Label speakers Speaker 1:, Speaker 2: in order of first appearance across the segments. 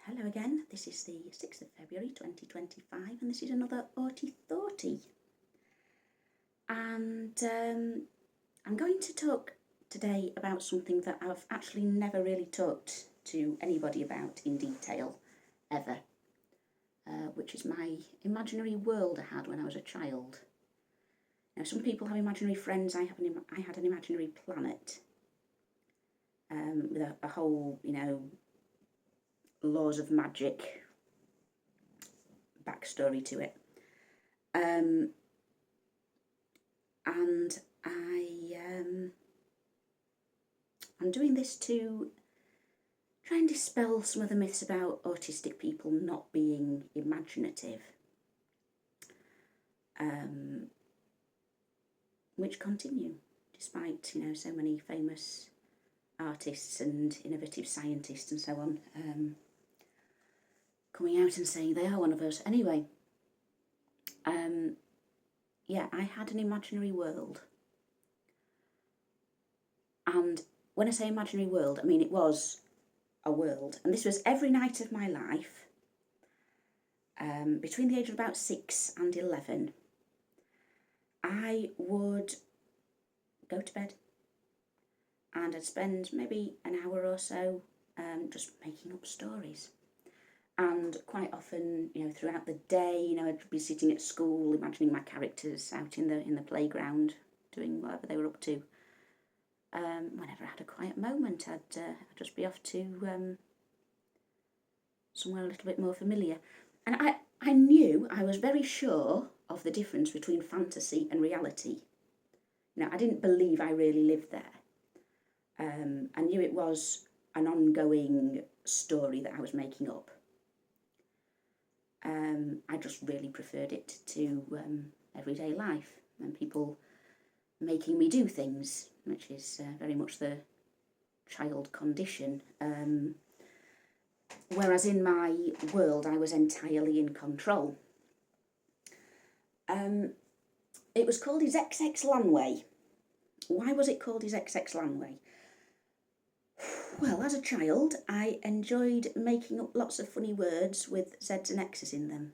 Speaker 1: Hello again, this is the 6th of February 2025 and this is another Aughty Thoughty. And I'm going to talk today about something that I've actually never really talked to anybody about in detail, ever, which is my imaginary world I had when I was a child. Now, some people have imaginary friends, I had an imaginary planet with a whole, laws of magic backstory to it. And I'm doing this to try and dispel some of the myths about autistic people not being imaginative, which continue despite, so many famous artists and innovative scientists and so on coming out and saying they are one of us. Anyway, I had an imaginary world. And when I say imaginary world, I mean it was a world. And this was every night of my life, between the age of about 6 and 11. I would go to bed and I'd spend maybe an hour or so just making up stories. And quite often, throughout the day, I'd be sitting at school, imagining my characters out in the playground, doing whatever they were up to. Whenever I had a quiet moment, I'd just be off to somewhere a little bit more familiar. And I knew, I was very sure of the difference between fantasy and reality. I didn't believe I really lived there. I knew it was an ongoing story that I was making up. I just really preferred it to everyday life and people making me do things, which is very much the child condition. Whereas in my world, I was entirely in control. It was called Izexexlanway. Why was it called Izexexlanway? Well, as a child, I enjoyed making up lots of funny words with Z's and X's in them.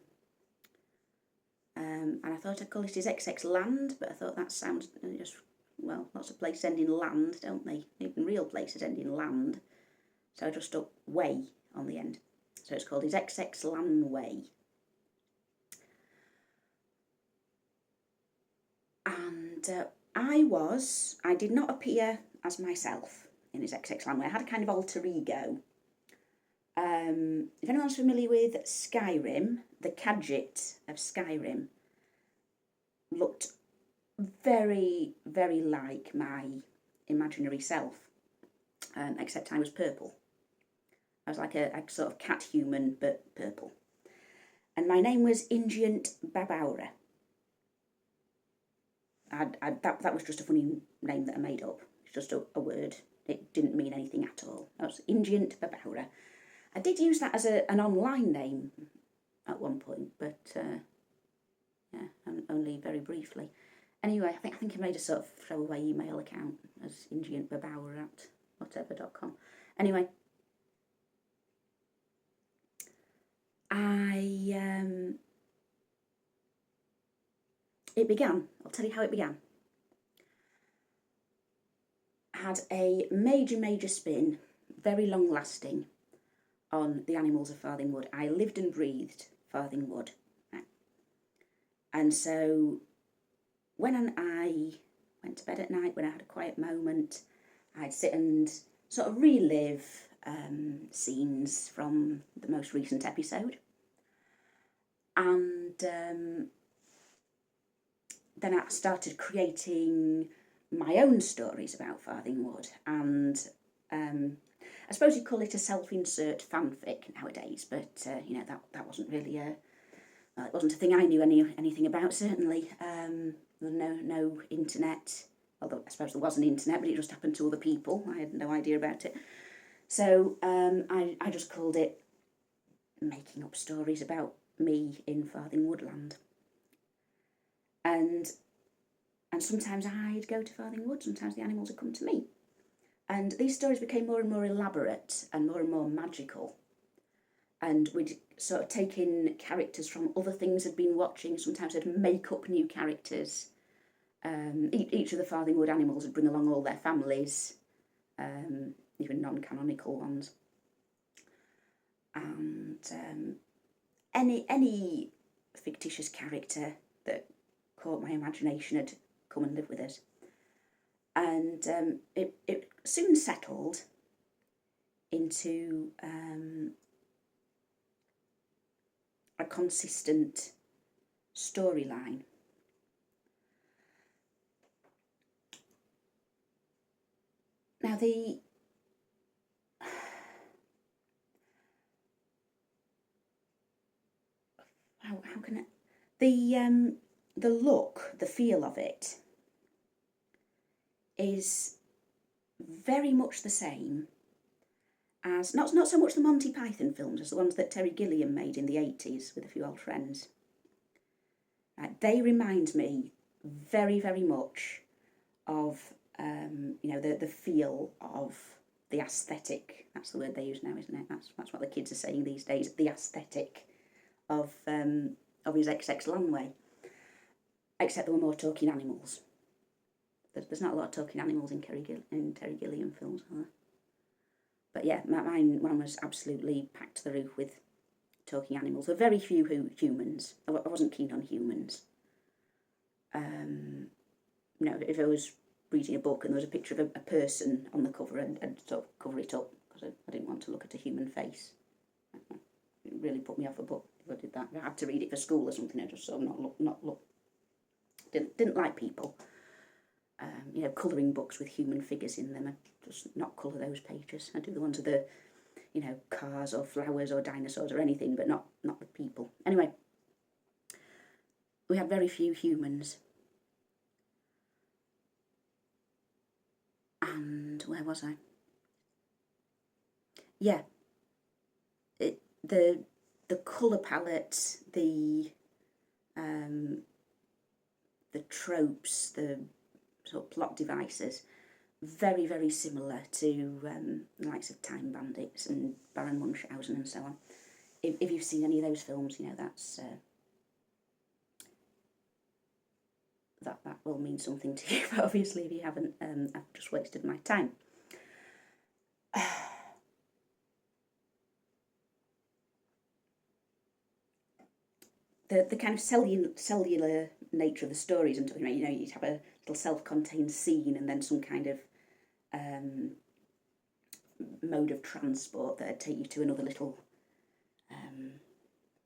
Speaker 1: And I thought I'd call it Izexexland, but I thought that sounds lots of places end in land, don't they? Even real places end in land. So I just stuck way on the end. So it's called Izexexlanway. And I did not appear as myself in Izexexlanway. I had a kind of alter ego. If anyone's familiar with Skyrim, the Kadjit of Skyrim looked very, very like my imaginary self, except I was purple. I was like a sort of cat human, but purple. And my name was Ingient Babaura. That was just a funny name that I made up. It's just a word. It didn't mean anything at all. That was Ingient Babaura. I did use that as an online name at one point, but only very briefly. Anyway, I think I made a sort of throwaway email account as ingientbabaura@whatever.com. Anyway, it began. I'll tell you how it began. I had a major spin, very long lasting, on the animals of Farthing Wood. I lived and breathed Farthing Wood. And so when I went to bed at night, when I had a quiet moment, I'd sit and sort of relive scenes from the most recent episode. And then I started creating my own stories about Farthing Wood. And I suppose you'd call it a self-insert fanfic nowadays, but that wasn't really it wasn't a thing I knew anything about. Certainly, there was no internet. Although I suppose there was an internet, but it just happened to other people. I had no idea about it. So I just called it making up stories about me in Farthing Woodland. And sometimes I'd go to Farthing Wood. Sometimes the animals would come to me. And these stories became more and more elaborate and more magical. and we'd sort of take in characters from other things I'd been watching. Sometimes I'd make up new characters. Each of the Farthingwood animals would bring along all their families, even non-canonical ones. And any fictitious character that caught my imagination had come and lived with us. And it soon settled into a consistent storyline. Now how can I, the look, the feel of it is very much the same as, not so much the Monty Python films as the ones that Terry Gilliam made in the 80s with a few old friends. They remind me very, very much of, the feel of the aesthetic. That's the word they use now, isn't it? That's what the kids are saying these days, the aesthetic of Izexexlanway. Except there were more talking animals. There's not a lot of talking animals in Terry Gilliam films, are there? But yeah, mine was absolutely packed to the roof with talking animals. There were very few humans. I wasn't keen on humans. If I was reading a book and there was a picture of a person on the cover, I'd sort of cover it up because I didn't want to look at a human face. It really put me off a book if I did that. If I had to read it for school or something, I just sort of not look. Didn't like people. Colouring books with human figures in them. I just not colour those pages. I do the ones with the, cars or flowers or dinosaurs or anything, but not the people. Anyway, we had very few humans. And where was I? Yeah. The colour palette, the tropes, the sort of plot devices, very, very similar to the likes of Time Bandits and Baron Munchausen and so on. If you've seen any of those films, that's that will mean something to you. But obviously, if you haven't, I've just wasted my time. The kind of cellular nature of the stories I'm talking about, you'd have a little self-contained scene and then some kind of mode of transport that would take you to another little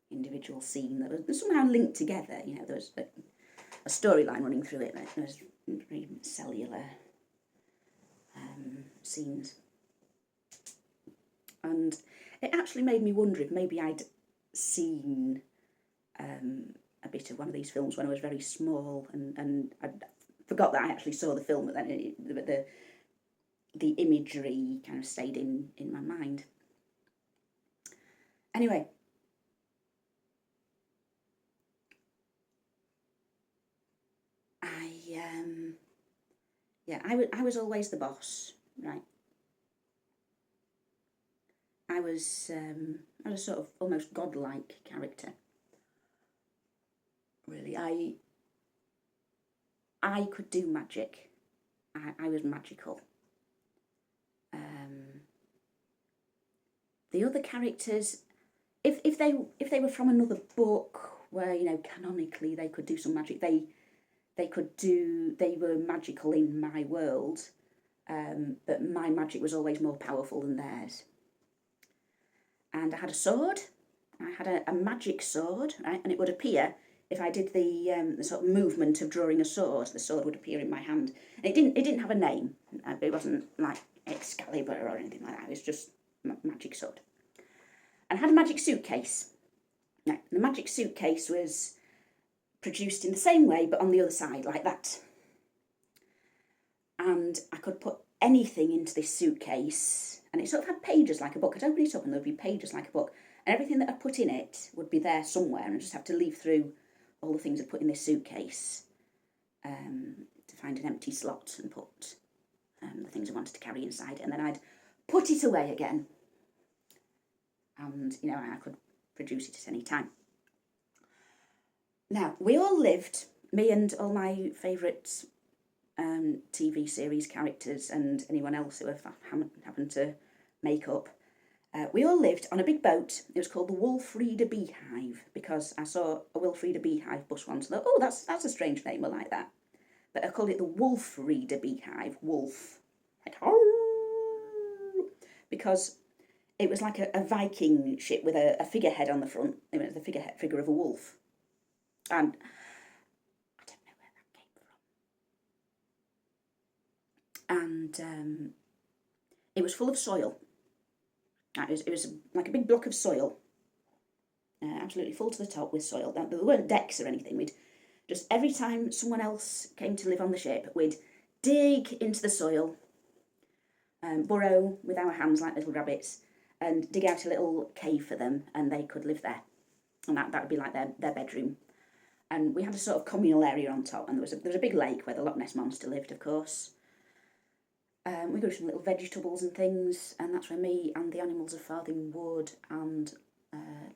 Speaker 1: individual scene that was somehow linked together. There was a storyline running through it. There was very cellular scenes. And it actually made me wonder if maybe I'd seen a bit of one of these films when I was very small, and I forgot that I actually saw the film, but then the imagery kind of stayed in my mind. Anyway, I was always the boss, right? I was a sort of almost godlike character. Really, I could do magic. I was magical. The other characters, if they were from another book where canonically they could do some magic, they were magical in my world, but my magic was always more powerful than theirs. And I had a sword. I had a magic sword, right? And it would appear if I did the sort of movement of drawing a sword, the sword would appear in my hand. And it didn't have a name. It wasn't like Excalibur or anything like that. It was just magic sword. And I had a magic suitcase. Now, the magic suitcase was produced in the same way, but on the other side, like that. And I could put anything into this suitcase, and it sort of had pages like a book. I'd open it up and there'd be pages like a book, and everything that I put in it would be there somewhere, and I'd just have to leaf through all the things I'd put in this suitcase to find an empty slot and put the things I wanted to carry inside, and then I'd put it away again. and, you know, I could produce it at any time. Now, we all lived, me and all my favourite TV series characters and anyone else who happened to make up, we all lived on a big boat. It was called the Wolfrieda Beehive, because I saw a Wolfrieda Beehive bus once and thought, oh, that's a strange name, I like that. But I called it the Wolfrieda Beehive, wolf, like, oh, because it was like a Viking ship with a figurehead on the front. It was the figure of a wolf. And I don't know where that came from. And it was full of soil. It was like a big block of soil, absolutely full to the top with soil. There weren't decks or anything. We'd just, every time someone else came to live on the ship, we'd dig into the soil, burrow with our hands like little rabbits, and dig out a little cave for them, and they could live there. And that would be like their bedroom. And we had a sort of communal area on top, and there was a big lake where the Loch Ness Monster lived, of course. We grew some little vegetables and things, and that's where me and the animals of Farthing Wood and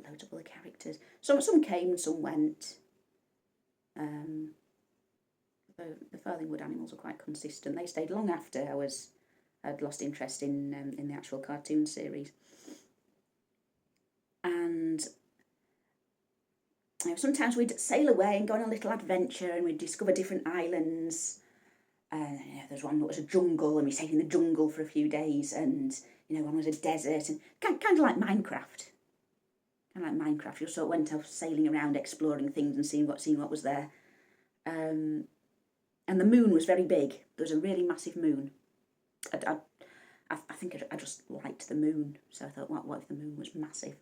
Speaker 1: loads of other characters. Some came, some went. The Farthing Wood animals were quite consistent. They stayed long after I'd lost interest in the actual cartoon series. And sometimes we'd sail away and go on a little adventure, and we'd discover different islands. There's one that was a jungle, and we stayed in the jungle for a few days, and one was a desert, and kind of like Minecraft. You sort of went off sailing around, exploring things, and seeing what was there. And the moon was very big. There was a really massive moon. I think I just liked the moon, so I thought, what if the moon was massive?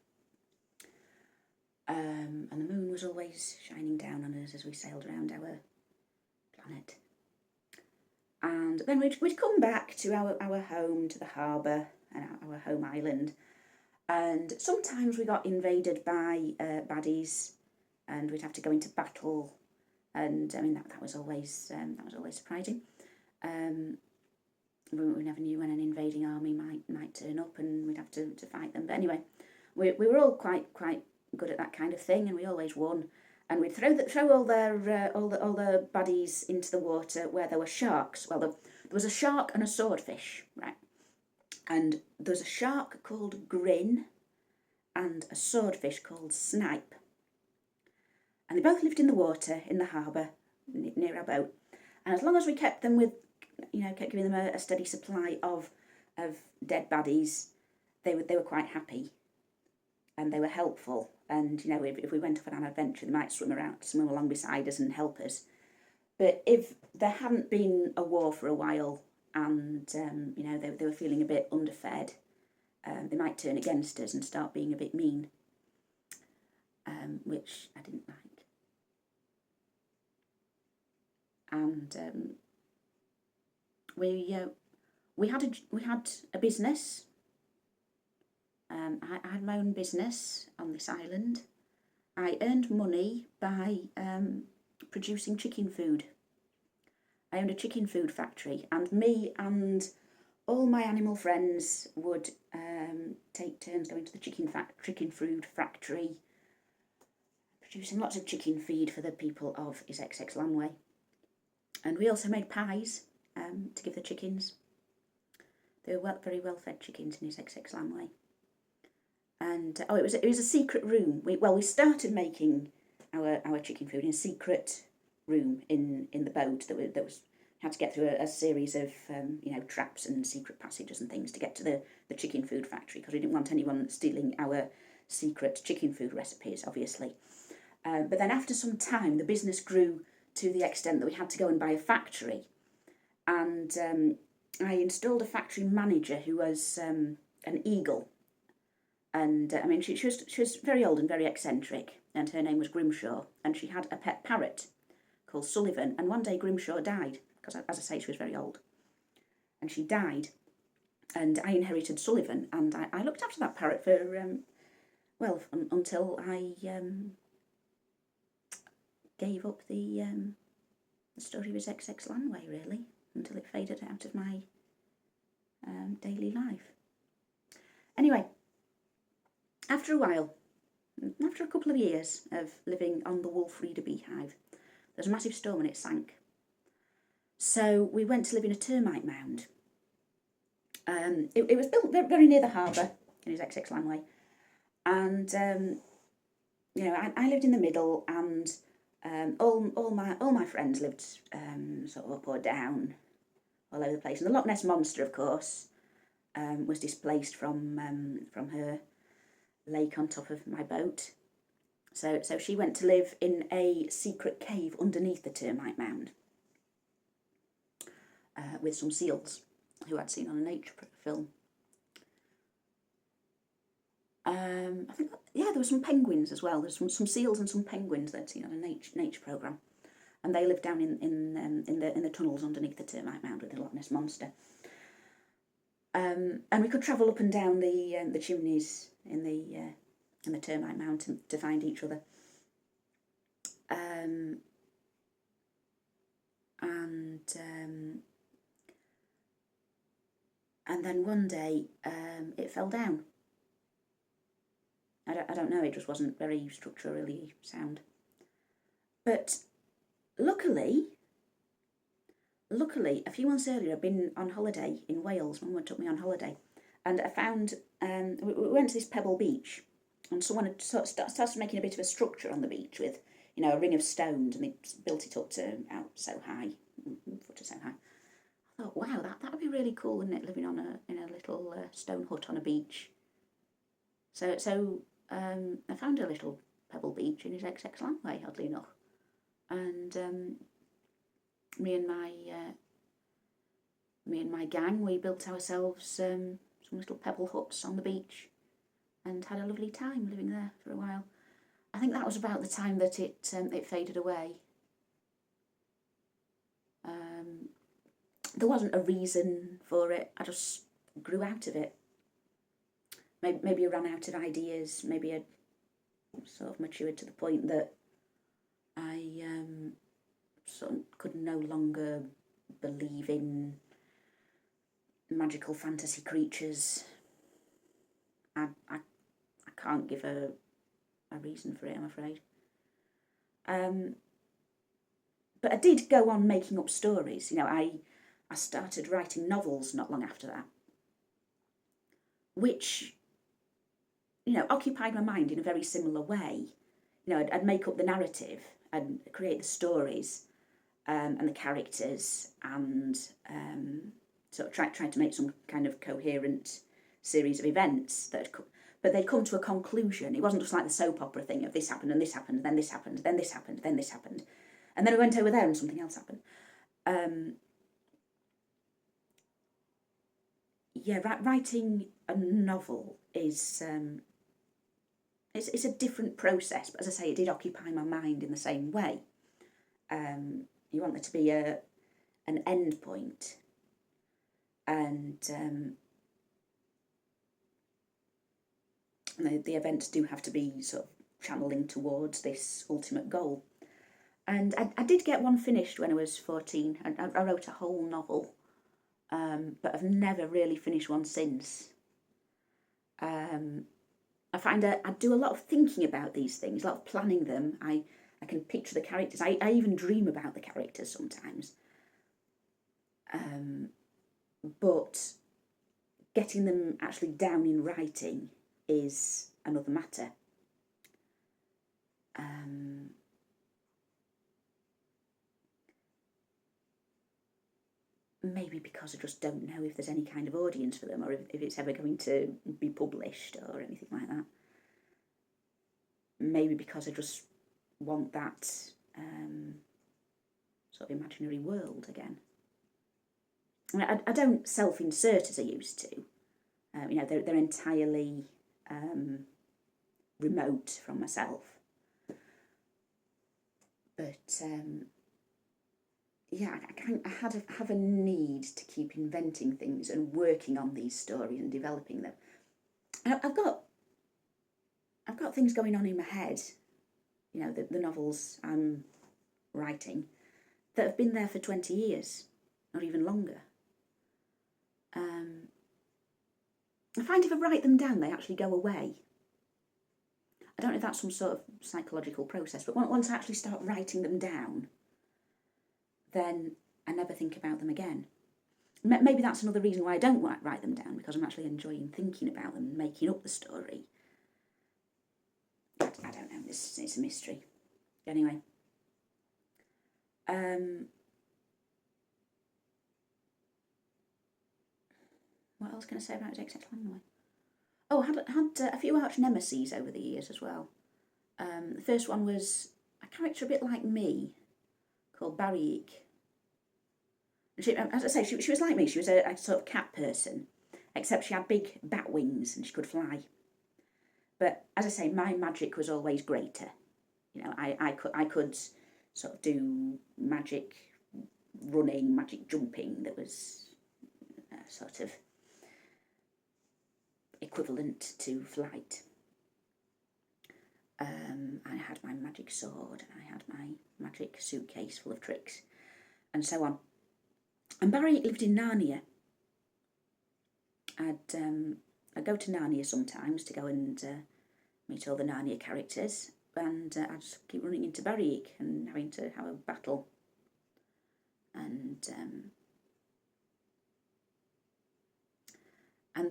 Speaker 1: And the moon was always shining down on us as we sailed around our planet. And then we'd come back to our home, to the harbour and our home island. And sometimes we got invaded by baddies, and we'd have to go into battle. And I mean that was always surprising. We never knew when an invading army might turn up, and we'd have to fight them. But anyway, we were all quite good at that kind of thing, and we always won. And we'd throw all the baddies into the water where there were sharks. Well, there was a shark and a swordfish, right? And there was a shark called Grin and a swordfish called Snipe. And they both lived in the water in the harbour near our boat. And as long as we kept them kept giving them a steady supply of dead baddies, they were quite happy. And they were helpful, and if we went off on an adventure, they might swim along beside us and help us. But if there hadn't been a war for a while, and they were feeling a bit underfed, they might turn against us and start being a bit mean, which I didn't like. And we had a business. I had my own business on this island. I earned money by producing chicken food. I owned a chicken food factory, and me and all my animal friends would take turns going to the chicken food factory, producing lots of chicken feed for the people of Izexexlanway. And we also made pies to give the chickens. They were very well fed chickens in Izexexlanway. And it was a secret room. We started making our chicken food in a secret room in the boat that was had to get through a series of traps and secret passages and things to get to the chicken food factory, because we didn't want anyone stealing our secret chicken food recipes, obviously. But then after some time, the business grew to the extent that we had to go and buy a factory, and I installed a factory manager who was an eagle. And she was very old and very eccentric, and her name was Grimshaw, and she had a pet parrot called Sullivan. And one day Grimshaw died, because, as I say, she was very old, and she died, and I inherited Sullivan, and I looked after that parrot for until I gave up the story of Izexexlanway, really, until it faded out of my daily life. Anyway. after a while, after a couple of years of living on the Wolf Reader beehive, there was a massive storm and it sank. So we went to live in a termite mound. It was built very near the harbour in Izexexlanway, and I lived in the middle, and all my friends lived sort of up or down, all over the place. And the Loch Ness Monster, of course, was displaced from her lake on top of my boat. So she went to live in a secret cave underneath the termite mound with some seals who I'd seen on a nature film. I think, there were some penguins as well. There's some seals and some penguins that I'd seen on a nature programme, and they lived down in the tunnels underneath the termite mound with the Loch Ness Monster. And we could travel up and down the chimneys in the termite mound to find each other. And then one day it fell down. I don't know, it just wasn't very structurally sound. But luckily, a few months earlier, I'd been on holiday in Wales. Mum took me on holiday, and I found, we went to this pebble beach, and someone had started making a bit of a structure on the beach with, a ring of stones, and they built it up to out so high, foot or so high. I thought, wow, that would be really cool, wouldn't it, living in a little stone hut on a beach. So I found a little pebble beach in Izexexlanway, oddly enough, and me and my gang, we built ourselves some little pebble huts on the beach, and had a lovely time living there for a while. I think that was about the time that it faded away. There wasn't a reason for it. I just grew out of it. Maybe I ran out of ideas. Maybe I sort of matured to the point that I sort of could no longer believe in magical fantasy creatures. I can't give a reason for it, I'm afraid. But I did go on making up stories. I started writing novels not long after that, which, occupied my mind in a very similar way. I'd make up the narrative and create the stories and the characters, and sort of try to make some kind of coherent series of events but they'd come to a conclusion. It wasn't just like the soap opera thing of this happened and this happened, and then this happened, then this happened, then this happened, and then we went over there and something else happened. Writing a novel is it's a different process, but as I say, it did occupy my mind in the same way. You want there to be an end point, and the events do have to be sort of channeling towards this ultimate goal. And I did get one finished when I was 14. I wrote a whole novel, but I've never really finished one since. I find I do a lot of thinking about these things, a lot of planning them. I can picture the characters. I even dream about the characters sometimes. But getting them actually down in writing is another matter. Maybe because I just don't know if there's any kind of audience for them, or if it's ever going to be published or anything like that. Maybe because I just want that sort of imaginary world again. I don't self-insert as I used to. They're entirely remote from myself. But I have a need to keep inventing things and working on these stories and developing them. I've got things going on in my head, the novels I'm writing, that have been there for 20 years, or even longer. I find if I write them down, they actually go away. I don't know if that's some sort of psychological process, but once I actually start writing them down, then I never think about them again. Maybe that's another reason why I don't write them down, because I'm actually enjoying thinking about them and making up the story. I don't know, it's a mystery. Anyway. What else can I say about Izexexlanway? Oh, I had a few arch nemesis over the years as well. The first one was a character a bit like me, called Barryik. She, as I say, she was like me. She was a sort of cat person, except she had big bat wings and she could fly. But as I say, my magic was always greater. You know, I could sort of do magic running, magic jumping that was sort of equivalent to flight. I had my magic sword, and I had my magic suitcase full of tricks, and so on. And Barry lived in Narnia. I'd go to Narnia sometimes to go and meet all the Narnia characters, and I'd just keep running into Barryik and having to have a battle. And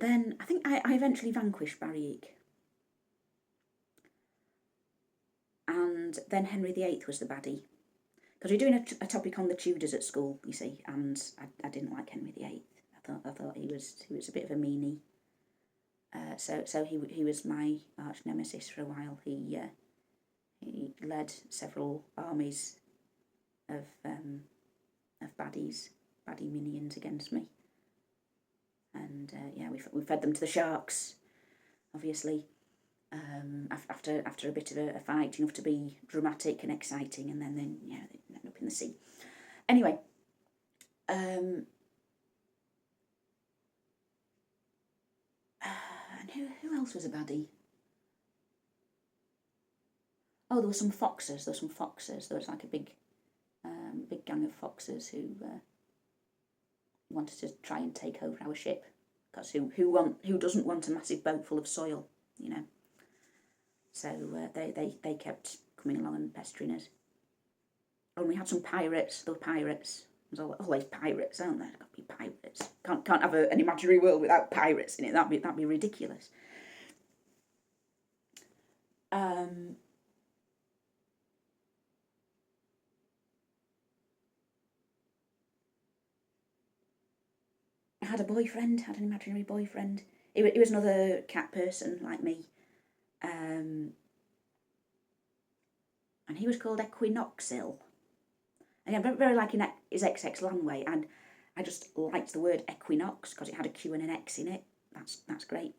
Speaker 1: then I think I eventually vanquished Barryik. And then Henry VIII was the baddie. Because we're doing a topic on the Tudors at school, you see, and I didn't like Henry VIII. I thought he was a bit of a meanie. So he was my arch nemesis for a while. He led several armies of baddie minions against me, and yeah, we fed them to the sharks, obviously. After a bit of a fight, enough to be dramatic and exciting, and then yeah, they end up in the sea. Anyway, and who else was a baddie? Oh, there were some foxes. There was like a big gang of foxes who wanted to try and take over our ship. Because who doesn't want a massive boat full of soil, you know? So they kept coming along and pestering us. Oh, and we had some pirates. There were pirates. There's always pirates, aren't there? There's got to be pirates. Can't have an imaginary world without pirates in it. That'd be ridiculous. I had a boyfriend. Had an imaginary boyfriend. He was another cat person like me. And he was called Equinoxil. And yeah, very like in Izexexlanway, and I just liked the word equinox because it had a Q and an X in it. That's great.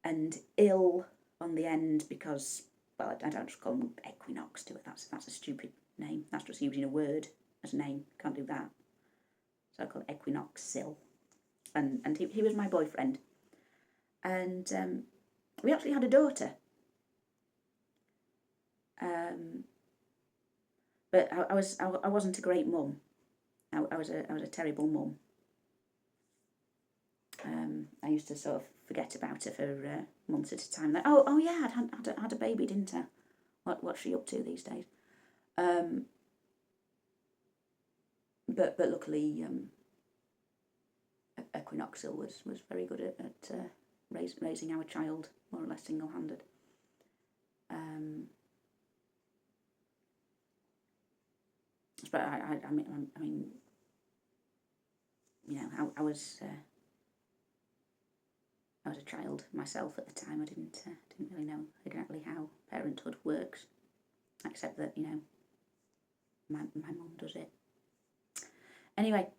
Speaker 1: And ill on the end because, well, I don't just call him Equinox, do it. That's a stupid name. That's just using a word as a name. Can't do that. So I call it Equinoxil. And he was my boyfriend. And we actually had a daughter. But I wasn't a great mum. I was a terrible mum. I used to sort of forget about her for months at a time. Like, oh yeah, I had a baby, didn't I? What's she up to these days? But luckily, Equinoxil was very good at raising our child more or less single-handed. But I mean, you know, I was a child myself at the time. I didn't really know exactly how parenthood works, except that, you know, my mum does it. Anyway,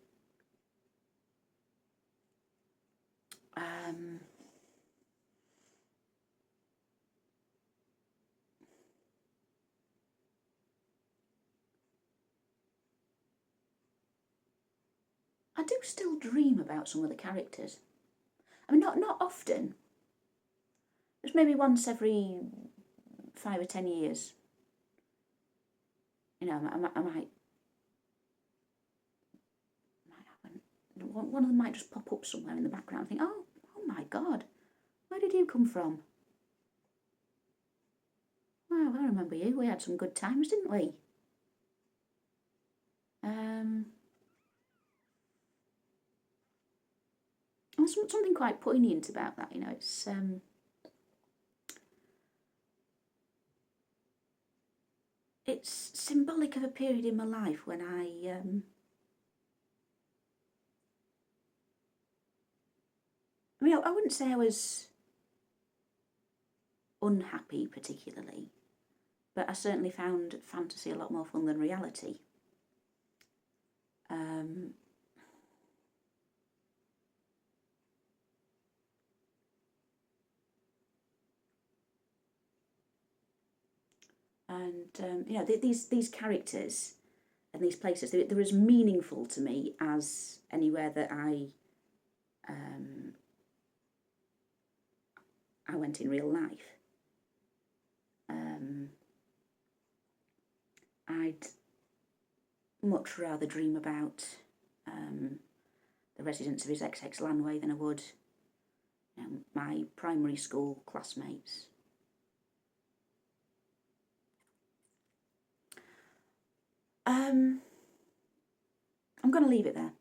Speaker 1: I do still dream about some of the characters. I mean, not often. Just maybe once every 5 or 10 years. You know, I might one of them might just pop up somewhere in the background and think, oh my God, where did you come from? Well, I remember you. We had some good times, didn't we? There's something quite poignant about that, you know. It's symbolic of a period in my life when I mean, I wouldn't say I was unhappy particularly, but I certainly found fantasy a lot more fun than reality. And you know, these characters and these places, they're as meaningful to me as anywhere that I went in real life. I'd much rather dream about the residents of Izexexlanway than I would, you know, my primary school classmates. I'm going to leave it there.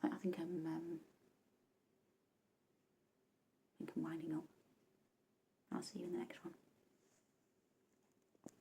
Speaker 1: I think I'm winding up. I'll see you in the next one.